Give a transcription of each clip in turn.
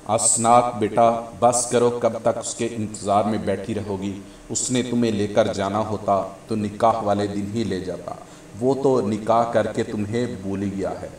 आसनात बेटा, बस करो, कब तक उसके इंतज़ार में बैठी रहोगी। उसने तुम्हें लेकर जाना होता तो निकाह वाले दिन ही ले जाता। वो तो निकाह करके तुम्हें भूल ही गया है।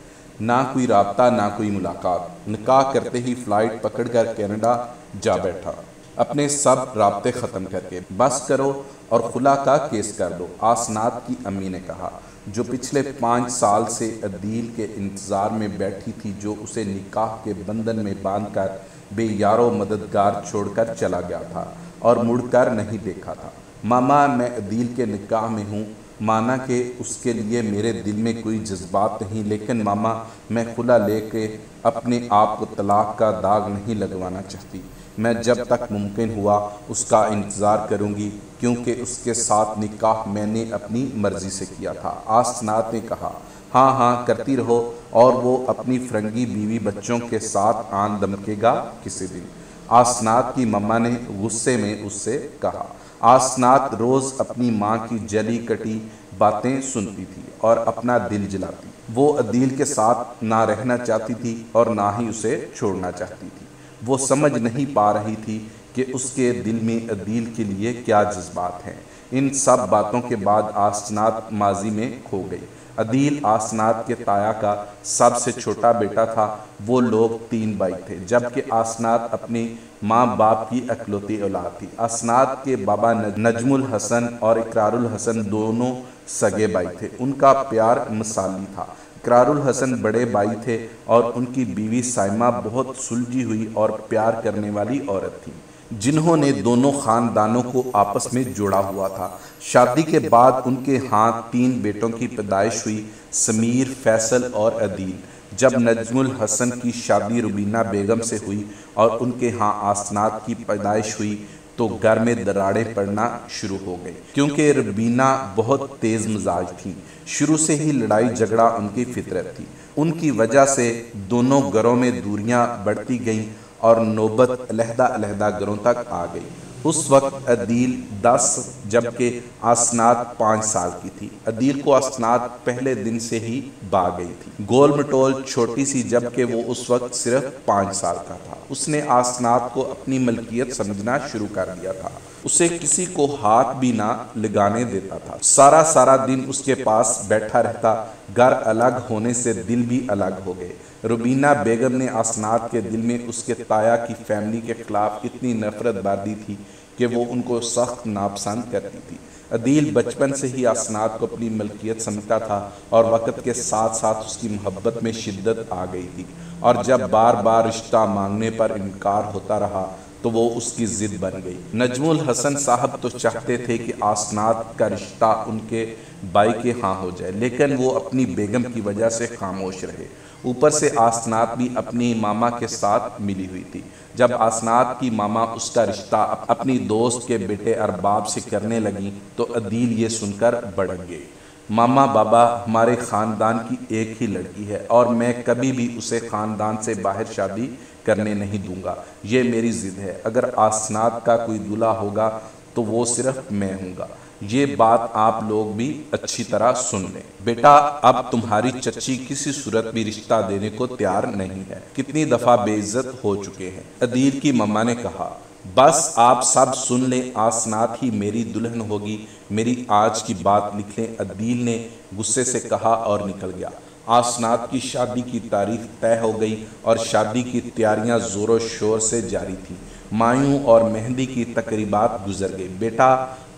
ना कोई राब्ता, ना कोई मुलाकात। निकाह करते ही फ़्लाइट पकड़कर कनाडा जा बैठा, अपने सब राब्ते ख़त्म करके। बस करो और खुला का केस कर दो, आसनात की अम्मी ने कहा, जो पिछले 5 साल से अदील के इंतज़ार में बैठी थी, जो उसे निकाह के बंधन में बांधकर बेयारो मददगार छोड़कर चला गया था और मुड़कर नहीं देखा था। मामा, मैं अदील के निकाह में हूँ। माना कि उसके लिए मेरे दिल में कोई जज्बात नहीं, लेकिन मामा, मैं खुला लेके अपने आप को तलाक का दाग नहीं लगवाना चाहती। मैं जब तक मुमकिन हुआ उसका इंतज़ार करूंगी, क्योंकि उसके साथ निकाह मैंने अपनी मर्ज़ी से किया था। आसनात ने कहा, हाँ हाँ करती रहो, और वो अपनी फरंगी बीवी बच्चों के साथ आन दमकेगा किसी दिन। आसनात की मम्मा ने गुस्से में उससे कहा। आसनात रोज़ अपनी माँ की जली कटी बातें सुनती थी और अपना दिल जलाती। वो अदील के साथ ना रहना चाहती थी और ना ही उसे छोड़ना चाहती थी। वो समझ नहीं पा रही थी कि उसके दिल में अदील के लिए क्या जज्बात हैं। इन सब बातों के बाद आसनात माजी में खो गई। अदील आसनात के ताया का सबसे छोटा बेटा था। वो लोग 3 भाई थे, जबकि आसनात अपनी माँ बाप की अकलौती औलाद थी। आसनात के बाबा नजमुल हसन और इकरारुल हसन दोनों सगे भाई थे। उनका प्यार मिसाली था। इकरारुल हसन बड़े भाई थे और उनकी बीवी साइमा बहुत सुलझी हुई और प्यार करने वाली औरत थी, जिन्होंने दोनों ख़ानदानों को आपस में जोड़ा हुआ था। शादी के बाद उनके यहाँ 3 बेटों की पैदाइश हुई, समीर, फैसल और अदील। जब नजमुल हसन की शादी रुबीना बेगम से हुई और उनके यहाँ आसनात की पैदाइश हुई, तो घर में दरारें पड़ना शुरू हो गई, क्योंकि रुबीना बहुत तेज़ मिजाज थी। शुरू से ही लड़ाई झगड़ा उनकी फितरत थी। उनकी वजह से दोनों घरों में दूरियां बढ़ती गईं और नौबत अलहदा अलहदा घरों तक आ गई। उस वक्त अदील 10 जबकि आसनात 5 साल की थी। अदील को आसनात पहले दिन से ही बा गई थी। गोल मटोल छोटी सी, जबकि वो उस वक्त सिर्फ 5 साल का था। उसने आसनात को अपनी मलकियत समझना शुरू कर दिया था। उसे किसी को हाथ भी ना लगाने देता था। सारा सारा दिन उसके पास बैठा रहता। घर अलग होने से दिल भी अलग हो गए। रुबीना बेगम ने आसनात के दिल में उसके ताया की फैमिली के खिलाफ इतनी नफरत बार दी थी कि वो उनको सख्त नापसंद करती थी। अदील बचपन से ही आसनात को अपनी मलकियत समझता था और वक़्त के साथ साथ उसकी मोहब्बत में शिद्दत आ गई थी, और जब बार बार रिश्ता मांगने पर इनकार होता रहा तो वो उसकी ज़िद बन गई। नजमुल हसन साहब तो चाहते थे कि आसनात का रिश्ता उनके भाई के हाँ हो जाए, लेकिन वो अपनी बेगम की वजह से खामोश रहे। ऊपर से आसनात भी अपनी मामा के साथ मिली हुई थी। जब आसनात की मामा उसका रिश्ता अपनी दोस्त के बेटे अरबाब से करने लगी तो अदील ये सुनकर भड़क गए। मामा बाबा, हमारे ख़ानदान की एक ही लड़की है और मैं कभी भी उसे ख़ानदान से बाहर शादी करने नहीं दूंगा। ये मेरी ज़िद है। अगर आसनात का कोई दूल्हा होगा तो वो सिर्फ मैं हूँगा। ये बात आप लोग भी अच्छी तरह सुन लें। बेटा, अब तुम्हारी चच्ची किसी सूरत भी रिश्ता देने को तैयार नहीं है। कितनी दफ़ा बेइज्जत हो चुके हैं। अदील की मम्मा ने कहा, बस आप सब सुन लें, आसनात ही मेरी दुल्हन होगी। मेरी आज की बात लिख लें। अदील ने गुस्से से कहा और निकल गया। आसनात की शादी की तारीख तय हो गई और शादी की तैयारियां ज़ोरों शोर से जारी थीं। मायूं और मेहंदी की तकरीबात गुजर गई। बेटा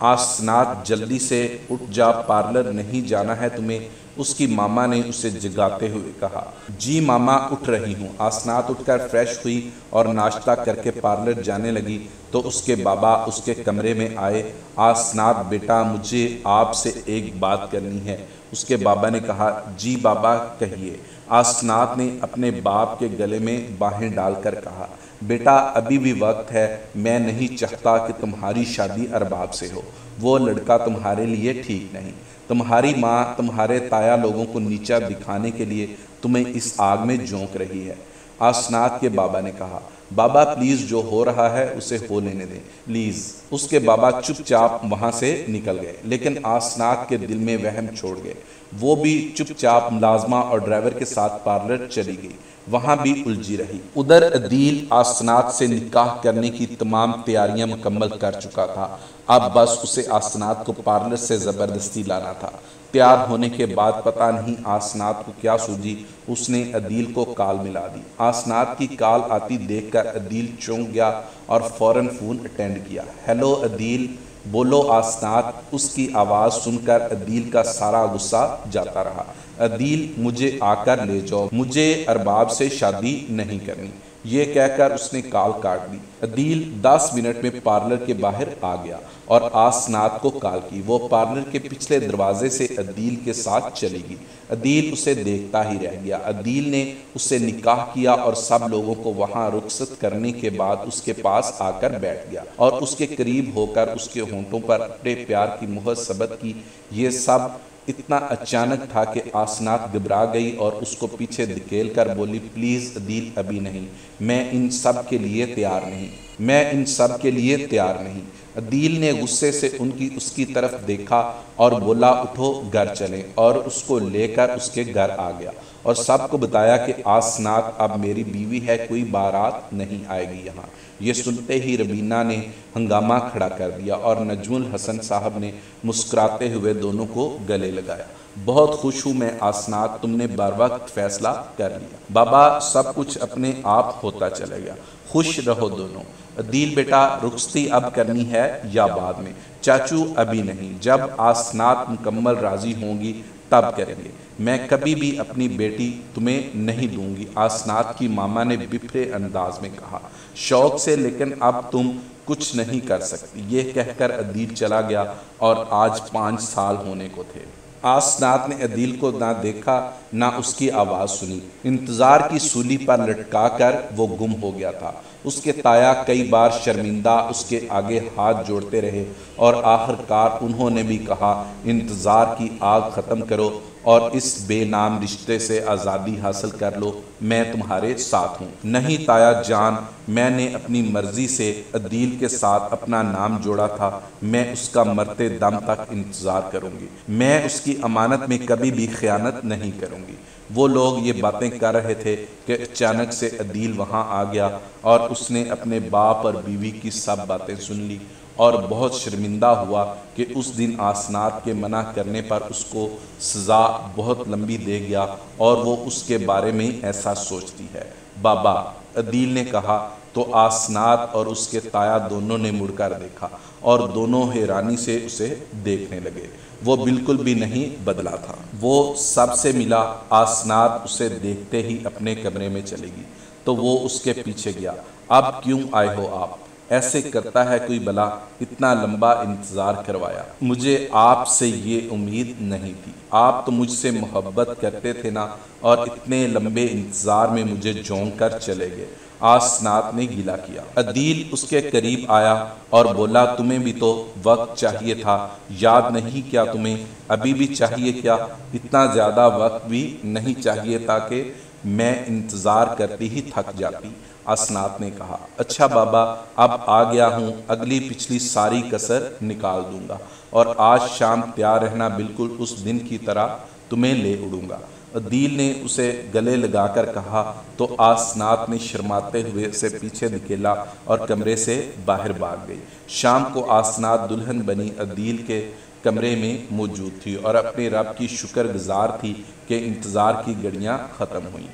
आसनात, जल्दी से उठ जा, पार्लर नहीं जाना है तुम्हें? उसकी मामा ने उसे जगाते हुए कहा। जी मामा, उठ रही हूँ। आसनात उठकर फ्रेश हुई और नाश्ता करके पार्लर जाने लगी तो उसके बाबा उसके कमरे में आए। आसनात बेटा, मुझे आपसे एक बात करनी है। उसके बाबा ने कहा, जी बाबा कहिए। आसनात ने अपने बाप के गले में बाहें डालकर कहा, बेटा अभी भी वक्त है। मैं नहीं चाहता कि तुम्हारी शादी अरबाब से हो। वो लड़का तुम्हारे लिए ठीक नहीं। तुम्हारी माँ तुम्हारे ताया लोगों को नीचा दिखाने के लिए तुम्हें इस आग में झोंक रही है। आसनात के बाबा ने कहा, बाबा प्लीज़, जो हो रहा है उसे हो लेने दें प्लीज़। उसके बाबा चुपचाप वहाँ से निकल गए, लेकिन आसनात के दिल में वहम छोड़ गए। वो भी चुपचाप मुलाजमा और ड्राइवर के साथ पार्लर चली गई। वहाँ भी उलझी रही। उधर अदील आसनात से निकाह करने की तमाम तैयारियां मुकम्मल कर चुका था। अब बस उसे आसनात को पार्लर से ज़बरदस्ती लाना था। तैयार होने के बाद पता नहीं आसनात को क्या सूझी, उसने अदील को कॉल मिला दी। आसनात की कॉल आती देखकर अदील चौंक गया और फ़ौरन फ़ोन अटेंड किया। हेलो अदील, बोलो आसनात। उसकी आवाज़ सुनकर अदील का सारा गुस्सा जाता रहा। अदील, मुझे आकर ले जाओ, मुझे अरबाब से शादी नहीं करनी। ये कहकर उसने कॉल काट दी। अदील 10 मिनट में पार्लर के बाहर आ गया और आसनात को कॉल की। वो पार्लर के पिछले दरवाजे से अदील के साथ चली गई। अदील उसे देखता ही रह गया। अदील ने उससे निकाह किया और सब लोगों को वहाँ रुखसत करने के बाद उसके पास आकर बैठ गया और उसके करीब होकर उसके होंठों पर अपने प्यार की मुहर सबत की। ये सब इतना अचानक था कि आसनात घबरा गई और उसको पीछे धकेल कर बोली, प्लीज़ अदील, अभी नहीं, मैं इन सब के लिए तैयार नहीं, मैं इन सब के लिए तैयार नहीं। अदील ने गुस्से से उसकी तरफ देखा और बोला, उठो घर चलें, और उसको लेकर उसके घर आ गया और सबको बताया कि आसनात अब मेरी बीवी है, कोई बारात नहीं आएगी यहाँ। ये सुनते ही रबीना ने हंगामा खड़ा कर दिया और नजमुल हसन साहब ने मुस्कुराते हुए दोनों को गले लगाया। बहुत खुश हूँ मैं आसनात, तुमने बर वक्त फैसला कर लिया। बाबा, सब कुछ अपने आप होता चलेगा, खुश रहो दोनों। अदील बेटा, रुखसती अब करनी है या बाद में? चाचू, अभी नहीं, जब आसनात मुकम्मल राजी होंगी तब करेंगे। मैं कभी भी अपनी बेटी तुम्हें नहीं दूंगी, आसनात की मामा ने बिफरे अंदाज में कहा शौक से, लेकिन अब तुम कुछ नहीं कर सकती। ये कहकर अदील चला गया और आज 5 साल होने को थे। आसनात ने अदील को ना देखा ना उसकी आवाज़ सुनी। इंतज़ार की सूली पर लटका कर वो गुम हो गया था। उसके ताया कई बार शर्मिंदा उसके आगे हाथ जोड़ते रहे और आखिरकार उन्होंने भी कहा, इंतज़ार की आग ख़त्म करो और इस बेनाम रिश्ते से आज़ादी हासिल कर लो, मैं तुम्हारे साथ हूँ। नहीं ताया जान, मैंने अपनी मर्ज़ी से अदील के साथ अपना नाम जोड़ा था, मैं उसका मरते दम तक इंतज़ार करूँगी, मैं उसकी अमानत में कभी भी ख़यानत नहीं करूँगी। वो लोग ये बातें कर रहे थे कि अचानक से अदील वहाँ आ गया और उसने अपने बाप और बीवी की सब बातें सुन ली और बहुत शर्मिंदा हुआ कि उस दिन आसनात के मना करने पर उसको सज़ा बहुत लंबी दे गया और वो उसके बारे में ऐसा सोचती है। बाबा, अदील ने कहा तो आसनात और उसके ताया दोनों ने मुड़कर देखा और दोनों हैरानी से उसे देखने लगे। वो बिल्कुल भी नहीं बदला था। वो सबसे मिला। आसनात उसे देखते ही अपने कमरे में चलेगी तो वो उसके पीछे गया। अब क्यों आए हो आप? ऐसे करता है कोई भला? इतना लंबा इंतज़ार करवाया, मुझे आपसे ये उम्मीद नहीं थी। आप तो मुझसे मोहब्बत करते थे ना, और इतने लंबे इंतज़ार में मुझे झोंक कर चले गए। आसनात ने गिला किया। अदील उसके करीब आया और बोला, तुम्हें भी तो वक्त चाहिए था, याद नहीं क्या तुम्हें? अभी भी चाहिए क्या? इतना ज़्यादा वक्त भी नहीं चाहिए था कि मैं इंतज़ार करती ही थक जाती। आसनात ने कहा, अच्छा बाबा, अब आ गया हूँ, अगली पिछली सारी कसर निकाल दूंगा और आज शाम तैयार रहना, बिल्कुल उस दिन की तरह तुम्हें ले उड़ूंगा। अदील ने उसे गले लगाकर कहा तो आसनात ने शर्माते हुए उसे पीछे धकेला और कमरे से बाहर भाग गई। शाम को आसनात दुल्हन बनी अदील के कमरे में मौजूद थी और अपने रब की शुक्रगुजार थी कि इंतज़ार की घड़ियाँ ख़त्म हुई।